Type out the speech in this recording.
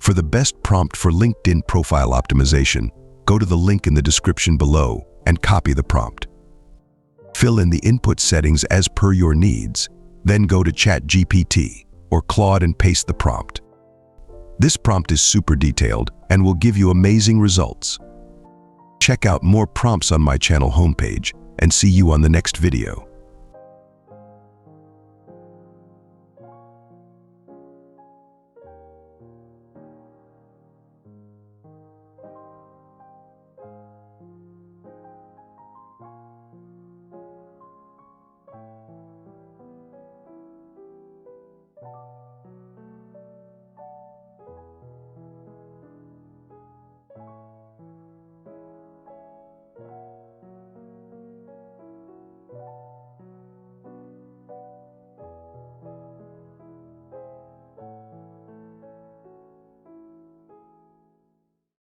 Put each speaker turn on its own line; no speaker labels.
For the best prompt for LinkedIn profile optimization, go to the link in the description below and copy the prompt. Fill in the input settings as per your needs, then go to ChatGPT or Claude and paste the prompt. This prompt is super detailed and will give you amazing results. Check out more prompts on my channel homepage and see you on the next video.